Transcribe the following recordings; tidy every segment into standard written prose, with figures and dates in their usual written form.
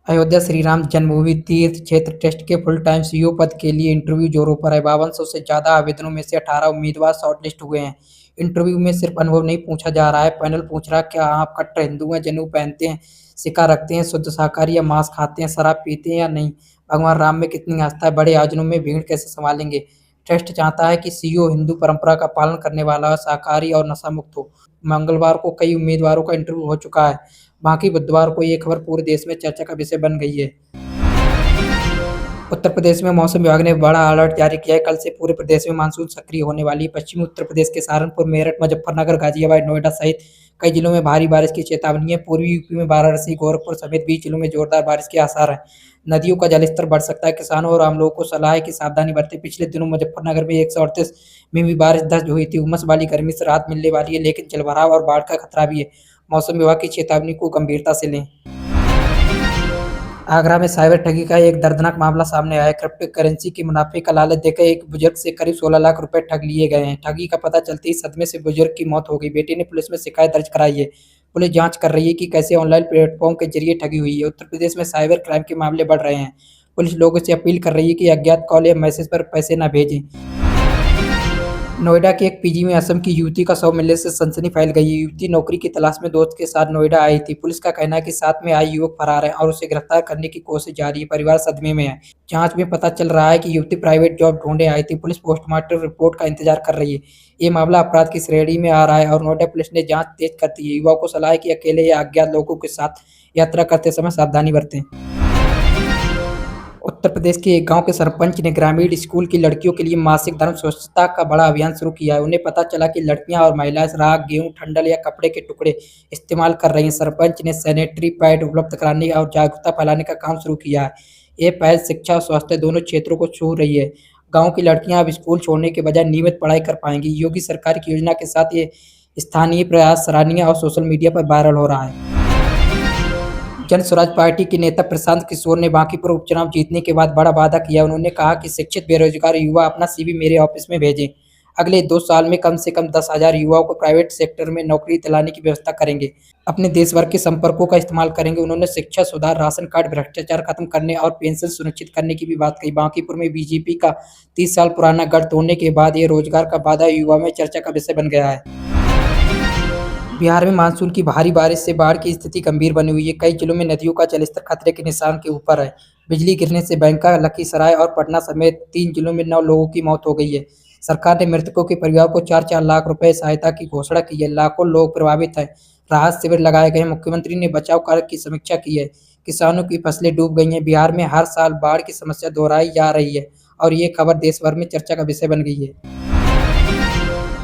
अयोध्या श्री राम जन्मभूमि तीर्थ क्षेत्र ट्रस्ट के full time CEO पद के लिए इंटरव्यू जोरों पर है। 5200 से ज्यादा आवेदनों में से 18 उम्मीदवार शॉर्टलिस्ट हुए हैं। इंटरव्यू में सिर्फ अनुभव नहीं पूछा जा रहा है, पैनल पूछ रहा है क्या आप कट्टर हिंदू हैं, जनेऊ पहनते हैं, सिक्का रखते हैं, शुद्ध शाकाहारी या मांस खाते हैं, शराब पीते हैं या नहीं, भगवान राम में कितनी आस्था है, बड़े आयोजनों में भीड़ कैसे संभालेंगे। ट्रस्ट चाहता है कि सीईओ हिंदू परंपरा का पालन करने वाला हो, शाकाहारी और नशा मुक्त हो। मंगलवार को कई उम्मीदवारों का इंटरव्यू हो चुका है। बाकी बुधवार को ये खबर पूरे देश में चर्चा का विषय बन गई है। उत्तर प्रदेश में मौसम विभाग ने बड़ा अलर्ट जारी किया है। कल से पूरे प्रदेश में मानसून सक्रिय होने वाली है। पश्चिमी उत्तर प्रदेश के सहारनपुर, मेरठ, मुजफ्फरनगर, गाजियाबाद, नोएडा सहित कई जिलों में भारी बारिश की चेतावनी है। पूर्वी यूपी में वाराणसी, गोरखपुर समेत 20 जिलों में जोरदार बारिश के आसार हैं। नदियों का जलस्तर बढ़ सकता है। किसानों और आम लोगों को सलाह है कि सावधानी बरतें। पिछले दिनों मुजफ्फरनगर में 138 में भी बारिश दर्ज हुई थी। उमस वाली गर्मी से राहत मिलने वाली है, लेकिन जलभराव और बाढ़ का खतरा भी है। मौसम विभाग की चेतावनी को गंभीरता से लें। आगरा में साइबर ठगी का एक दर्दनाक मामला सामने आया है। क्रिप्टो करेंसी के मुनाफे का लालच देकर एक बुजुर्ग से करीब 16 लाख रुपए ठग लिए गए हैं। ठगी का पता चलते ही सदमे से बुजुर्ग की मौत हो गई। बेटे ने पुलिस में शिकायत दर्ज कराई है। पुलिस जांच कर रही है कि कैसे ऑनलाइन प्लेटफॉर्म के जरिए ठगी हुई है। उत्तर प्रदेश में साइबर क्राइम के मामले बढ़ रहे हैं। पुलिस लोगों से अपील कर रही है कि अज्ञात कॉल या मैसेज पर पैसे न भेजें। नोएडा के एक पीजी में असम की युवती का शव मिलने से सनसनी फैल गई है। युवती नौकरी की तलाश में दोस्त के साथ नोएडा आई थी। पुलिस का कहना है कि साथ में आए युवक फरार है और उसे गिरफ्तार करने की कोशिश जारी है। परिवार सदमे में है। जांच में पता चल रहा है कि युवती प्राइवेट जॉब ढूंढने आई थी। पुलिस पोस्टमार्टम रिपोर्ट का इंतजार कर रही है। ये मामला अपराध की श्रेणी में आ रहा है और नोएडा पुलिस ने जांच तेज कर दी है। युवाओं को सलाह है कि अकेले या अज्ञात लोगों के साथ यात्रा करते समय सावधानी बरतें। उत्तर प्रदेश के एक गांव के सरपंच ने ग्रामीण स्कूल की लड़कियों के लिए मासिक धर्म स्वच्छता का बड़ा अभियान शुरू किया है। उन्हें पता चला कि लड़कियां और महिलाएं राख, गेहूं, ठंडल या कपड़े के टुकड़े इस्तेमाल कर रही हैं। सरपंच ने सैनिटरी पैड उपलब्ध कराने और जागरूकता फैलाने का काम शुरू किया है। ये पहल शिक्षा और स्वास्थ्य दोनों क्षेत्रों को छू रही है। गाँव की लड़कियां अब स्कूल छोड़ने के बजाय नियमित पढ़ाई कर पाएंगी। योगी सरकार की योजना के साथ ये स्थानीय प्रयास सराहनीय और सोशल मीडिया पर वायरल हो रहा है। जन स्वराज पार्टी के नेता प्रशांत किशोर ने बांकीपुर उपचुनाव जीतने के बाद बड़ा वादा किया। उन्होंने कहा कि शिक्षित बेरोजगार युवा अपना सीवी मेरे ऑफिस में भेजें। अगले 2 साल में कम से कम 10,000 युवाओं को प्राइवेट सेक्टर में नौकरी दिलाने की व्यवस्था करेंगे। अपने देश भर के संपर्कों का इस्तेमाल करेंगे। उन्होंने शिक्षा सुधार, राशन कार्ड भ्रष्टाचार खत्म करने और पेंशन सुनिश्चित करने की भी बात कही। बांकीपुर में बीजेपी का 30 साल पुराना गढ़ तोड़ने के बाद ये रोजगार का वादा युवा में चर्चा का विषय बन गया है। बिहार में मानसून की भारी बारिश से बाढ़ की स्थिति गंभीर बनी हुई है। कई जिलों में नदियों का जलस्तर खतरे के निशान के ऊपर है। बिजली गिरने से बांका, लखीसराय और पटना समेत 3 जिलों में 9 लोगों की मौत हो गई है। सरकार ने मृतकों के परिवार को 4-4 लाख रुपए सहायता की घोषणा की है। लाखों लोग प्रभावित हैं। राहत शिविर लगाए गए हैं। मुख्यमंत्री ने बचाव कार्य की समीक्षा की है। किसानों की फसलें डूब गई हैं। बिहार में हर साल बाढ़ की समस्या दोहराई जा रही है और ये खबर देश भर में चर्चा का विषय बन गई है।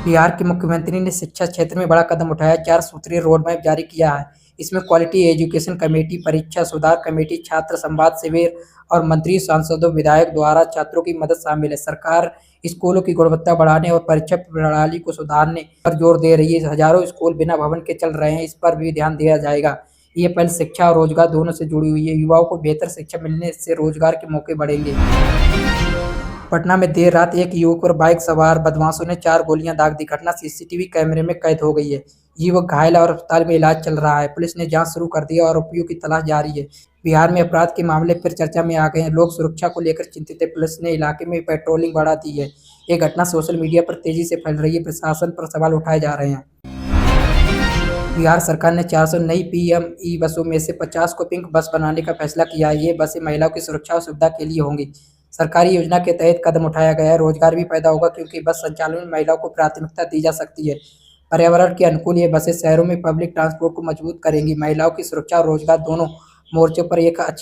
बिहार के मुख्यमंत्री ने शिक्षा क्षेत्र में बड़ा कदम उठाया। 4 सूत्रीय रोड मैप जारी किया है। इसमें क्वालिटी एजुकेशन कमेटी, परीक्षा सुधार कमेटी, छात्र संवाद शिविर और मंत्री, सांसदों, विधायक द्वारा छात्रों की मदद शामिल है। सरकार स्कूलों की गुणवत्ता बढ़ाने और परीक्षा प्रणाली को सुधारने पर जोर दे रही है। हजारों स्कूल बिना भवन के चल रहे हैं, इस पर भी ध्यान दिया जाएगा। ये पहल शिक्षा और रोजगार दोनों से जुड़ी हुई है। युवाओं को बेहतर शिक्षा मिलने से रोजगार के मौके बढ़ेंगे। पटना में देर रात एक युवक पर बाइक सवार बदमाशों ने 4 गोलियां दाग दी। घटना सीसीटीवी कैमरे में कैद हो गई है। युवक घायल और अस्पताल में इलाज चल रहा है। पुलिस ने जांच शुरू कर दी है और आरोपियों की तलाश जारी है। बिहार में अपराध के मामले फिर चर्चा में आ गए हैं। लोग सुरक्षा को लेकर चिंतित है। पुलिस ने इलाके में पेट्रोलिंग बढ़ा दी है। ये घटना सोशल मीडिया पर तेजी से फैल रही है। प्रशासन पर सवाल उठाए जा रहे हैं। बिहार सरकार ने 400 नई पीएम ई बसों में से 50 को पिंक बस बनाने का फैसला किया है। ये बसें महिलाओं की सुरक्षा और सुविधा के लिए होंगी। सरकारी योजना के तहत कदम उठाया गया है। रोजगार भी पैदा होगा क्योंकि बस संचालन में महिलाओं को प्राथमिकता दी जा सकती है। पर्यावरण के अनुकूल ये बसें शहरों में पब्लिक ट्रांसपोर्ट को मजबूत करेंगी। महिलाओं की सुरक्षा और रोजगार दोनों मोर्चों पर एक अच्छी